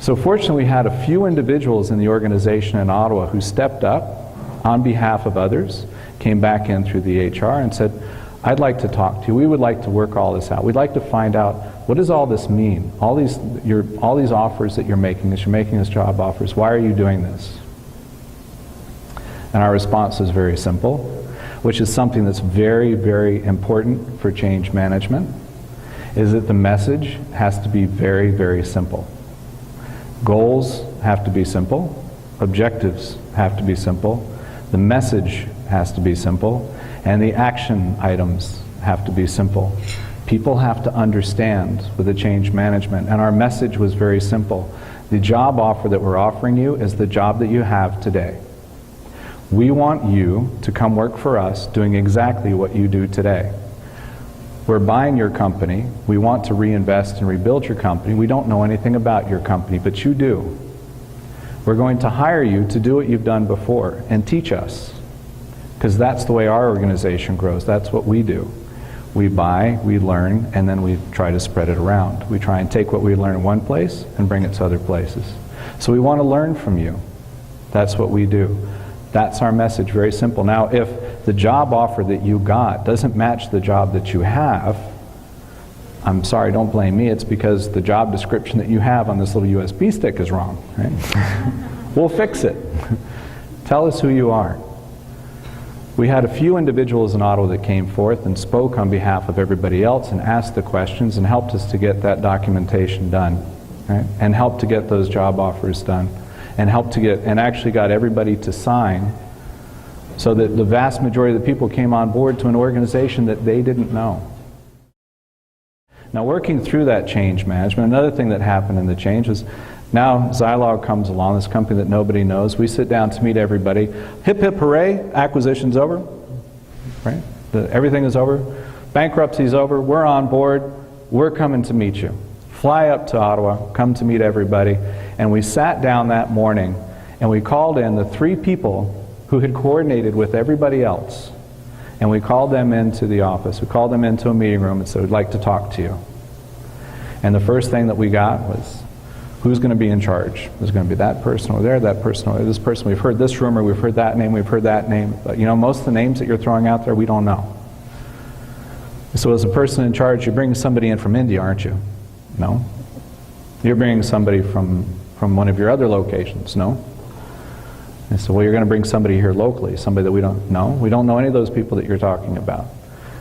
So fortunately, we had a few individuals in the organization in Ottawa who stepped up on behalf of others, came back in through the HR and said, I'd like to talk to you. We would like to work all this out. We'd like to find out, what does all this mean? All these offers that you're making as job offers, why are you doing this? And our response was very simple, which is something that's very, very important for change management, is that the message has to be very, very simple. Goals have to be simple, objectives have to be simple, the message has to be simple, and the action items have to be simple. People have to understand with the change management, and our message was very simple. The job offer that we're offering you is the job that you have today. We want you to come work for us doing exactly what you do today. We're buying your company. We want to reinvest and rebuild your company. We don't know anything about your company, but you do. We're going to hire you to do what you've done before and teach us, because that's the way our organization grows. That's what we do. We buy, we learn, and then we try to spread it around. We try and take what we learn in one place and bring it to other places. So we want to learn from you. That's what we do. That's our message, very simple. Now, if the job offer that you got doesn't match the job that you have, I'm sorry, don't blame me. It's because the job description that you have on this little USB stick is wrong, right? We'll fix it. Tell us who you are. We had a few individuals in Ottawa that came forth and spoke on behalf of everybody else and asked the questions and helped us to get that documentation done, right? And helped to get those job offers done, and helped to get, and actually got everybody to sign, so that the vast majority of the people came on board to an organization that they didn't know. Now, working through that change management, another thing that happened in the change was, now Zylog comes along, this company that nobody knows. We sit down to meet everybody. Hip hip hooray, acquisition's over, right? Everything is over. Bankruptcy's over. We're on board. We're coming to meet you. Fly up to Ottawa, come to meet everybody. And we sat down that morning and we called in the 3 people who had coordinated with everybody else. And we called them into the office. We called them into a meeting room and said, we'd like to talk to you. And the first thing that we got was, who's going to be in charge? There's going to be that person over there, that person over there, this person. We've heard this rumor, we've heard that name, we've heard that name. But you know, most of the names that you're throwing out there, we don't know. So as a person in charge, you're bringing somebody in from India, aren't you? No. You're bringing somebody from one of your other locations? No. And so, well, you're going to bring somebody here locally, somebody that we don't know. We don't know any of those people that you're talking about.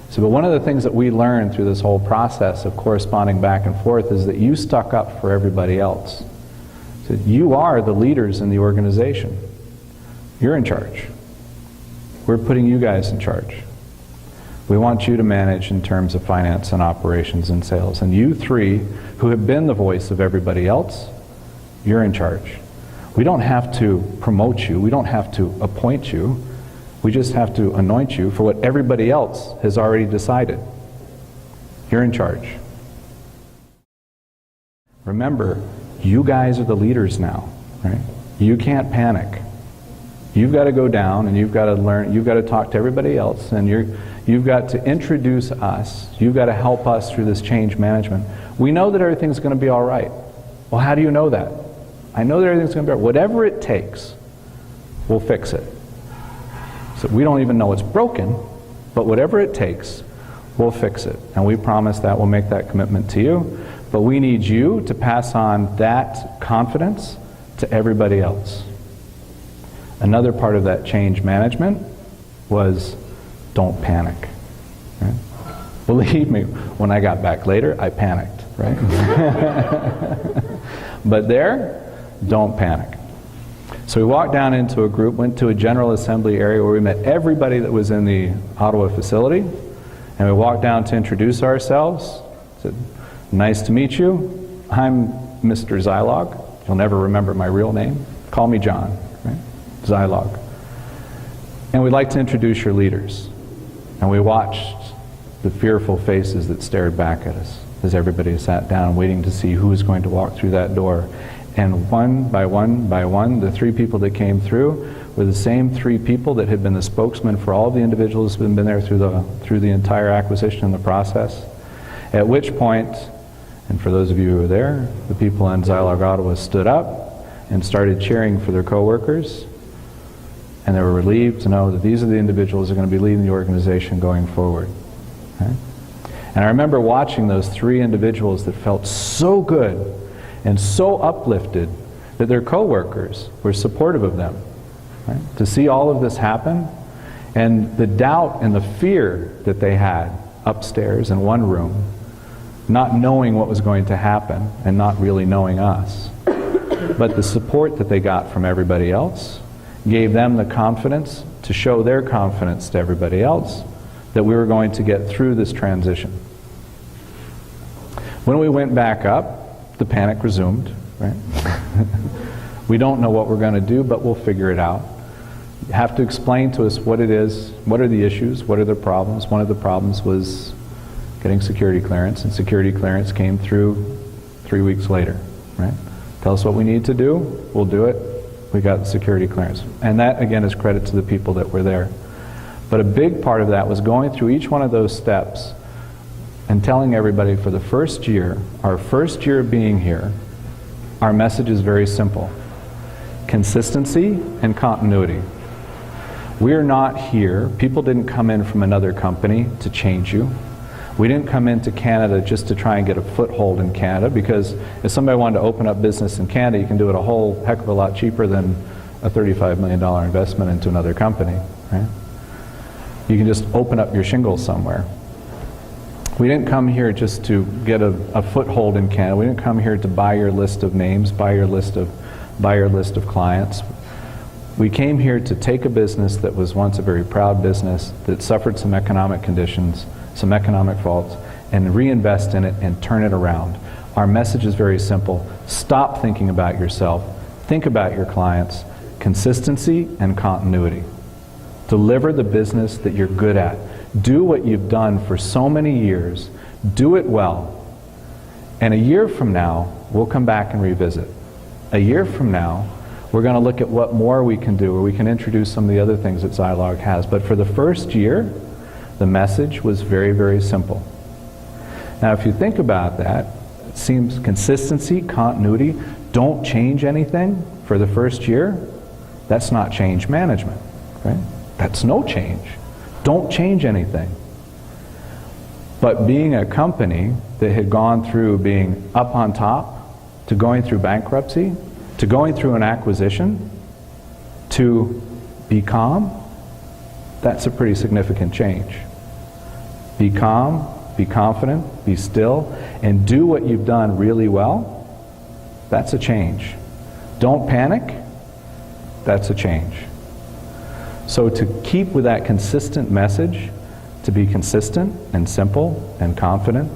So, but one of the things that we learned through this whole process of corresponding back and forth is that you stuck up for everybody else. So you are the leaders in the organization. You're in charge. We're putting you guys in charge. We want you to manage in terms of finance and operations and sales. And you 3, who have been the voice of everybody else, you're in charge. We don't have to promote you. We don't have to appoint you. We just have to anoint you for what everybody else has already decided. You're in charge. Remember, you guys are the leaders now, right? You can't panic. You've got to go down and you've got to learn, you've got to talk to everybody else, and you've got to introduce us. You've got to help us through this change management. We know that everything's going to be all right. Well, how do you know that? I know that everything's going to be all right. Whatever it takes, we'll fix it. So we don't even know it's broken, but whatever it takes, we'll fix it. And we promise that we'll make that commitment to you. But we need you to pass on that confidence to everybody else. Another part of that change management was, don't panic. Right? Believe me, when I got back later, I panicked, right? But there, don't panic. So we walked down into a group, went to a general assembly area where we met everybody that was in the Ottawa facility, and we walked down to introduce ourselves. Said, nice to meet you. I'm Mr. Zylog. You'll never remember my real name. Call me John, right? Zylog. And we'd like to introduce your leaders. And we watched the fearful faces that stared back at us as everybody sat down waiting to see who was going to walk through that door. And one by one by one, the 3 people that came through were the same 3 people that had been the spokesman for all the individuals who had been there through the entire acquisition and the process. At which point, And for those of you who were there, the people in Zylog Ottawa stood up and started cheering for their coworkers, and they were relieved to know that these are the individuals who are going to be leading the organization going forward. Okay? And I remember watching those 3 individuals that felt so good and so uplifted that their coworkers were supportive of them. Right? To see all of this happen, and the doubt and the fear that they had upstairs in one room, not knowing what was going to happen and not really knowing us, but the support that they got from everybody else gave them the confidence to show their confidence to everybody else that we were going to get through this transition. When we went back up, the panic resumed, right? We don't know what we're going to do, but we'll figure it out. You have to explain to us what it is, what are the issues, what are the problems. One of the problems was getting security clearance, and security clearance came through 3 weeks later, right? Tell us what we need to do, we'll do it. We got the security clearance. And that, again, is credit to the people that were there. But a big part of that was going through each one of those steps and telling everybody for the first year, our first year of being here, our message is very simple. Consistency and continuity. We're not here, people didn't come in from another company to change you. We didn't come into Canada just to try and get a foothold in Canada, because if somebody wanted to open up business in Canada, you can do it a whole heck of a lot cheaper than a $35 million investment into another company, right? You can just open up your shingles somewhere. We didn't come here just to get a foothold in Canada. We didn't come here to buy your list of names, buy your list of clients. We came here to take a business that was once a very proud business, that suffered some economic conditions, some economic faults, and reinvest in it and turn it around. Our message is very simple. Stop thinking about yourself. Think about your clients. Consistency and continuity. Deliver the business that you're good at. Do what you've done for so many years. Do it well. And a year from now, we'll come back and revisit. A year from now, we're going to look at what more we can do, or we can introduce some of the other things that Zylog has. But for the first year, the message was very, very simple. Now, if you think about that, it seems consistency, continuity, don't change anything for the first year. That's not change management, right? That's no change. Don't change anything. But being a company that had gone through being up on top, to going through bankruptcy, to going through an acquisition, to be calm, that's a pretty significant change. Be calm, be confident, be still, and do what you've done really well. That's a change. Don't panic. That's a change. So to keep with that consistent message, to be consistent and simple and confident,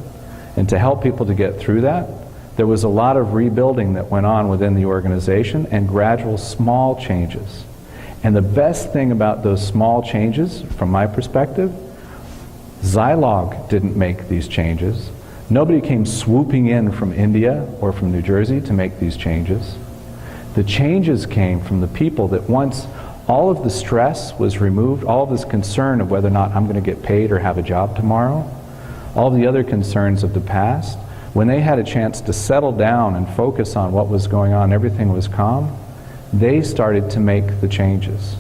and to help people to get through that, there was a lot of rebuilding that went on within the organization and gradual small changes. And the best thing about those small changes, from my perspective, Zylog didn't make these changes. Nobody came swooping in from India or from New Jersey to make these changes. The changes came from the people that once all of the stress was removed, all of this concern of whether or not I'm going to get paid or have a job tomorrow, all the other concerns of the past, when they had a chance to settle down and focus on what was going on, everything was calm, they started to make the changes.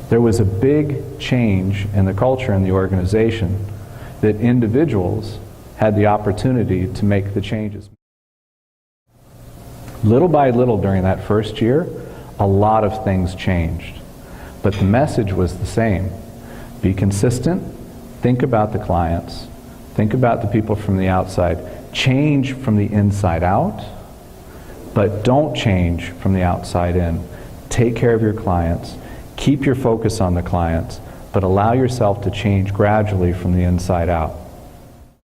There was a big change in the culture in the organization that individuals had the opportunity to make the changes. Little by little during that first year, a lot of things changed. But the message was the same. Be consistent, think about the clients, think about the people from the outside, change from the inside out, but don't change from the outside in. Take care of your clients, keep your focus on the clients, but allow yourself to change gradually from the inside out.